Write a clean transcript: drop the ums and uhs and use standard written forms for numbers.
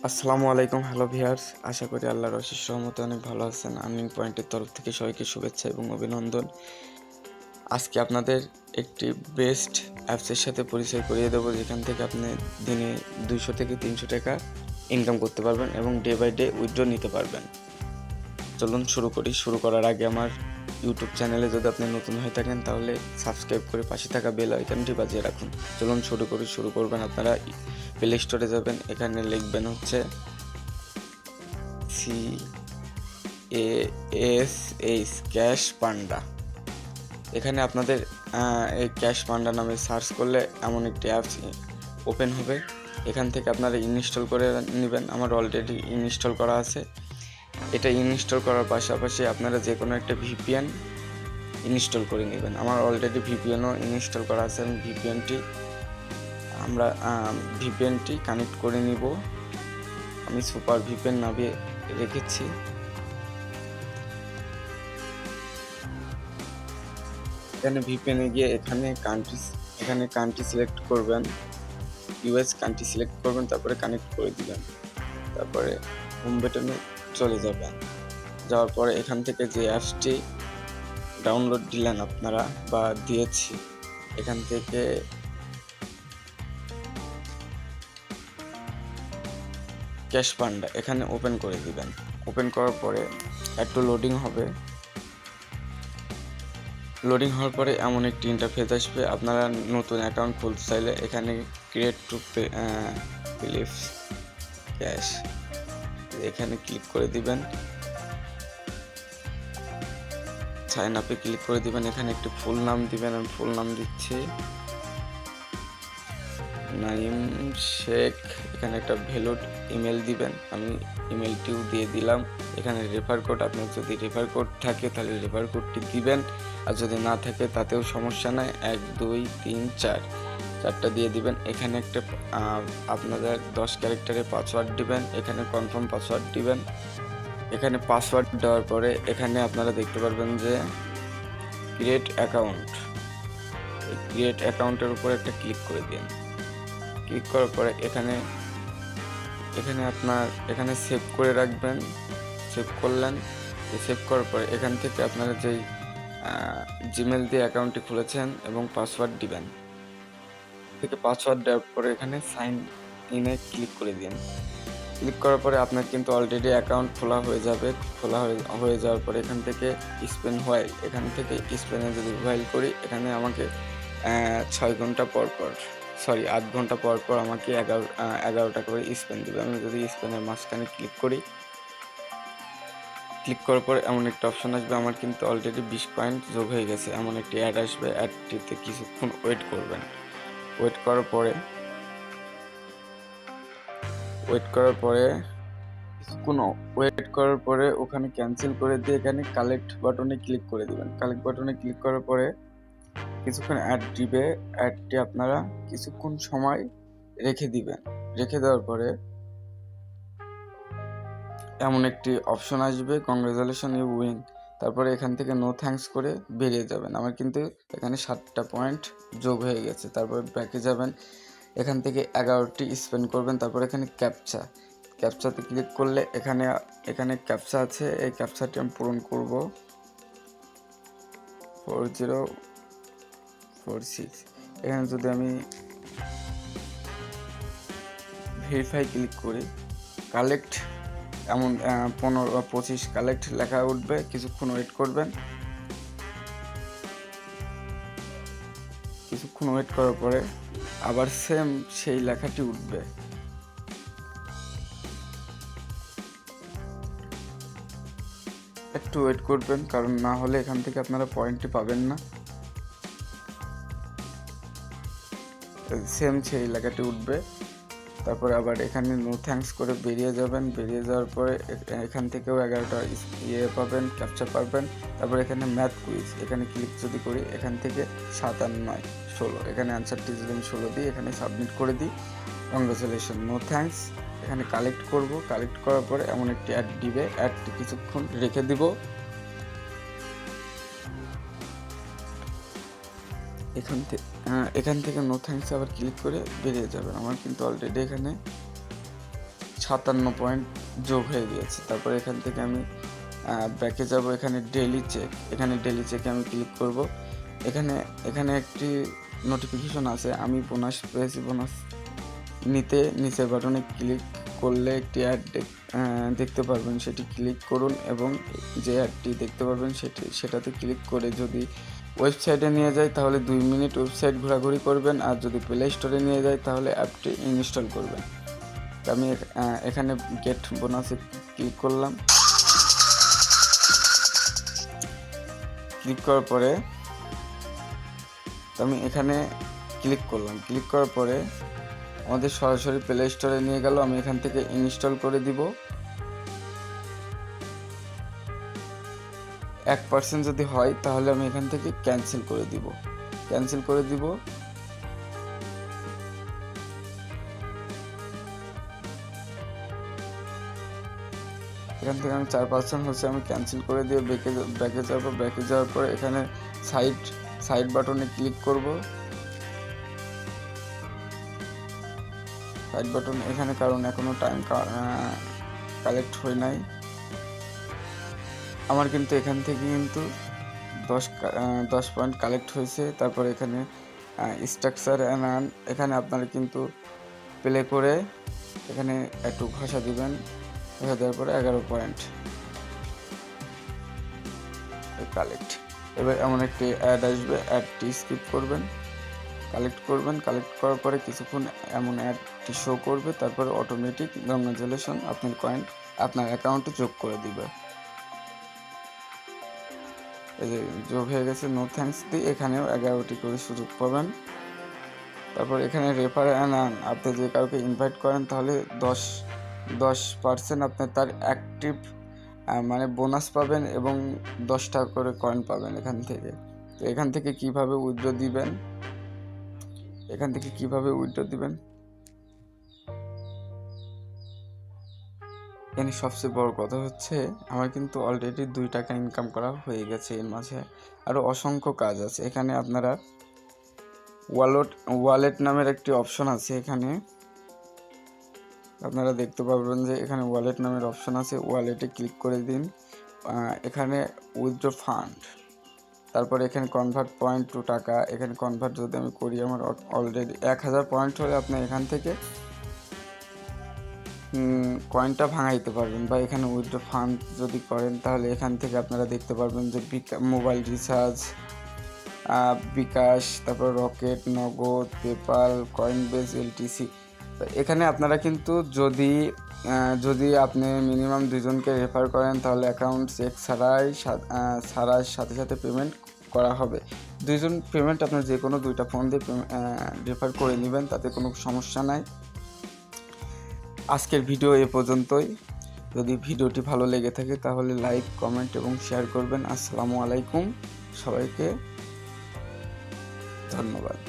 আসসালামু আলাইকুম, hello viewers. আশা করি আল্লাহর অশেষ রহমতে অনেক ভালো আছেন। আর্নিং পয়েন্টের তরফ থেকে সবাইকে শুভেচ্ছা এবং অভিনন্দন। আজকে আপনাদের একটি বেস্ট অ্যাপসের সাথে পরিচয় করিয়ে দেবো, যেখান থেকে আপনি দিনে 200 থেকে 300 টাকা ইনকাম করতে পারবেন এবং ডে বাই ডে উইথড্র নিতে পারবেন। চলুন শুরু করি। শুরু করার আগে আমার ইউটিউব চ্যানেলে যদি আপনি নতুন হয়ে থাকেন তাহলে সাবস্ক্রাইব করে পাশে থাকা বেল আইকনটি বাজিয়ে রাখুন। চলুন শুরু করবেন। আপনারা প্লে স্টোরে যাবেন, এখানে লিখবেন হচ্ছে CASH ক্যাশ পান্ডা। এখানে আপনাদের এই ক্যাশ পান্ডা নামে সার্চ করলে এমন একটি অ্যাপস ওপেন হবে। এখান থেকে আপনারা ইনস্টল করে নেবেন। আমার অলরেডি ইনস্টল করা আছে। এটা ইনস্টল করার পাশাপাশি আপনারা যে কোনো একটা ভিপিএন ইনস্টল করে নেবেন। আমার অলরেডি ভিপিএনও ইনস্টল করা আছে। এবং ভিপিএনটি কানেক্ট করে নিব। আমি সুপার ভিপিএন নামিয়ে রেখেছি। এখানে ভিপিএনে গিয়ে এখানে কান্ট্রি সিলেক্ট করবেন, ইউএস কান্ট্রি সিলেক্ট করবেন, তারপরে কানেক্ট করে দিবেন। তারপরে হোম বাটনে চলে যাবেন। যাওয়ার পরে এখান থেকে যে অ্যাপসটি ডাউনলোড দিলেন আপনারা বা দিয়েছি, এখান থেকে ক্যাশ পান্ডা এখানে ওপেন করে দিবেন। ওপেন করার পরে একটু লোডিং হওয়ার পরে এমন একটি ইন্টারফেস আসবে। আপনারা নতুন অ্যাকাউন্ট খুলতে চাইলে এখানে ক্রিয়েট টু বিলিভ ক্যাশ এখানে ক্লিক করে দিবেন। সাইন আপে ক্লিক করে দিবেন। এখানে একটি ফুল নাম দিবেন। আমি ফুল নাম দিচ্ছি নাইম শেখ। এখানে একটা ভ্যালিড ইমেল দিবেন। আমি ইমেলটিও দিয়ে দিলাম। এখানে রেফার কোড, আপনার যদি রেফার কোড থাকে তাহলে রেফার কোডটি দিবেন, আর যদি না থাকে তাতেও সমস্যা নাই। 1 2 3 4 চারটা দিয়ে দিবেন। এখানে একটা আপনাদের 10 ক্যারেক্টারের পাসওয়ার্ড দিবেন। এখানে কনফার্ম পাসওয়ার্ড দিবেন। এখানে পাসওয়ার্ড দেওয়ার পরে এখানে আপনারা দেখতে পারবেন যে ক্রিয়েট অ্যাকাউন্টের উপর একটা ক্লিক করে দিন। ক্লিক করার পরে এখানে সেভ করে রাখবেন। সেভ করলেন। সেভ করার পরে এখান থেকে আপনারা যেই জিমেল দিয়ে অ্যাকাউন্টটি খুলেছেন এবং পাসওয়ার্ড দিবেন। পাসওয়ার্ড দেওয়ার পরে এখানে সাইন ইনে ক্লিক করে দিন। ক্লিক করার পরে আপনার কিন্তু অলরেডি অ্যাকাউন্ট খোলা হয়ে যাবে। হয়ে যাওয়ার পরে এখান থেকে স্পেনে যদি হোয়াইল করি, এখানে আমাকে 8 ঘন্টা পর পর আমাকে 11টা করে স্পেন দেবে। আমি যদি স্পেনের মাঝখানে ক্লিক করার পরে এমন একটা অপশন আসবে। আমার কিন্তু অলরেডি 20 পয়েন্ট যোগ হয়ে গেছে। এমন একটি অ্যাড আসবে। অ্যাডটিতে কিছুক্ষণ ওয়েট করবেন। ওয়েট করার পরে ওখানে ক্যান্সেল করে দিয়ে এখানে কালেক্ট বাটনে ক্লিক করে দিবেন। কালেক্ট বাটনে ক্লিক করার পরে কিছুক্ষণ অ্যাড দিবে। অ্যাডটি আপনারা কিছুক্ষণ সময় রেখে দিবেন। রেখে দেওয়ার পরে এমন একটি অপশন আসবে, কংগ্রেচুলেশন ইউ উইন। তারপরে এখান থেকে নো থ্যাঙ্কস করে বেরিয়ে যাবেন। আমার কিন্তু এখানে 7টা পয়েন্ট যোগ হয়ে গেছে। তারপরে ব্যাকে যাবেন। এখান থেকে 11টি স্পেন্ড করবেন। তারপর এখানে ক্যাপচাতে ক্লিক করলে এখানে ক্যাপচা আছে। এই ক্যাপচাটি আমি পূরণ করব 4046। এখানে যদি আমি ভেরিফাই ক্লিক করি, কালেক্ট এমন 15-25 কালেক্ট লেখা উঠবে। কিছুক্ষণ ওয়েট করবেন। কিছুক্ষণ ওয়েট করার পরে আবার সেম সেই লেখাটি উঠবে। একটু ওয়েট করবেন, কারণ না হলে এখান থেকে আপনারা পয়েন্টটি পাবেন না। সেম সেই লেখাটি উঠবে। তারপরে আবার এখানে নো থ্যাঙ্কস করে বেরিয়ে যাবেন। বেরিয়ে যাওয়ার পরে এখান থেকেও 11টা পাবেন, ক্যাপচার পাবেন। তারপর এখানে ম্যাথ কুইজ, এখানে ক্লিক যদি করি, এখান থেকে 7 আর 9 16, এখানে অ্যান্সারটি যদি আমি 16 দিই, এখানে সাবমিট করে দিই। Congratulation, no thanks. এখানে কালেক্ট করব। কালেক্ট করার পরে এমন একটি অ্যাড দিবে। অ্যাডটি কিছুক্ষণ রেখে দিব। এখান থেকে নো থ্যাঙ্কস আবার ক্লিক করে বেরিয়ে যাবেন। আমার কিন্তু অলরেডি এখানে 57 পয়েন্ট যোগ হয়ে গিয়েছে। তারপর এখান থেকে আমি ব্যাকে যাব, এখানে ডেইলি চেক, এখানে ডেইলি চেকে আমি ক্লিক করব। এখানে একটি নোটিফিকেশন আছে, আমি বোনাস পেয়েছি, বোনাস নিতে নিচের বাটনে ক্লিক করলে একটি অ্যাড দেখতে পারবেন, সেটি ক্লিক করুন এবং যে অ্যাডটি দেখতে পারবেন সেটাতে ক্লিক করে যদি ওয়েবসাইটে নিয়ে যায় তাহলে 2 মিনিট ওয়েবসাইট ঘোরাঘুরি করবেন, আর যদি প্লে স্টোরে নিয়ে যায় তাহলে অ্যাপটি ইনস্টল করবেন। তো আমি এখানে গেট বোনাসে ক্লিক করলাম। ক্লিক করার পরে আমি এখানে ক্লিক করলাম। ক্লিক করার পরে আমাদের সরাসরি প্লে স্টোরে নিয়ে গেল। আমি এখান থেকে ইনস্টল করে দিব। 1% যদি হয় তাহলে আমি এখান থেকে ক্যান্সেল করে দিব। এখান থেকে আমি 4% হচ্ছে, আমি ক্যান্সেল করে দিয়ে ব্যাকে যাওয়ার পর এখানে সাইড বাটনে ক্লিক করব। সাইড বাটন এখানে, কারণ এখনো টাইম কালেক্ট হয় নাই আমার, কিন্তু এখান থেকে কিন্তু 10 পয়েন্ট কালেক্ট হয়েছে। তারপর এখানে স্ট্রাকচার অ্যান্ড আর্ন, এখানে আপনারা কিন্তু প্লে করে এখানে একটু ঘষা দিবেন, ঘষা দেওয়ার পরে 11 পয়েন্ট কালেক্ট। এবার এমন একটি অ্যাড আসবে, অ্যাডটি স্কিপ করবেন, কালেক্ট করার পরে কিছুক্ষণ এমন অ্যাডটি শো করবে, তারপরে অটোমেটিক কংগ্রাচুলেশন, আপনার কয়েন আপনার অ্যাকাউন্টে যোগ করে দিবে। এই যে যোগ হয়ে গেছে, নো থ্যাঙ্কস দিয়ে এখানেও 11টি করে সুযোগ পাবেন। তারপর এখানে রেফার অ্যান্ড আর্ন, আপনি যে কাউকে ইনভাইট করেন তাহলে 10% আপনি তার অ্যাক্টিভ মানে বোনাস পাবেন এবং 10 টাকা করে কয়েন পাবেন এখান থেকে। তো এখান থেকে কিভাবে উইথড্র দিবেন, এখানে সবচেয়ে বড় কথা হচ্ছে আমার কিন্তু অলরেডি 2 টাকা ইনকাম করা হয়ে গেছে। এর মাঝে আরও অসংখ্য কাজ আছে। এখানে আপনারা ওয়ালেট নামের একটি অপশন আছে, এখানে আপনারা দেখতে পাবেন যে এখানে ওয়ালেট নামের অপশন আছে, ওয়ালেটে ক্লিক করে দিন। এখানে উইথড্র ফান্ড, তারপরে এখানে কনভার্ট পয়েন্ট টু টাকা, এখানে কনভার্ট যদি আমি করি, আমার অলরেডি 1000 পয়েন্ট হলে আপনি এখান থেকে কয়েনটা ভাঙাইতে পারবেন। বা এখানে উইথড্র ফান্ড যদি করেন তাহলে এখান থেকে আপনারা দেখতে পারবেন যে মোবাইল রিচার্জ, বিকাশ, তারপর রকেট, নগদ, পেপাল, কয়েনবেস, এলটিসি। এখানে আপনারা কিন্তু যদি আপনি মিনিমাম 2 জনকে রেফার করেন তাহলে অ্যাকাউন্ট চেক ছাড়াই সাথে পেমেন্ট করা হবে। 2 জন পেমেন্ট আপনার যে কোনো 2টা ফোন দিয়ে রেফার করে নেবেন, তাতে কোনো সমস্যা নাই। আজকের ভিডিও এ পর্যন্তই। যদি ভিডিওটি ভালো লেগে থাকে তাহলে লাইক, কমেন্ট এবং শেয়ার করবেন। আসসালামু আলাইকুম, সবাইকে ধন্যবাদ।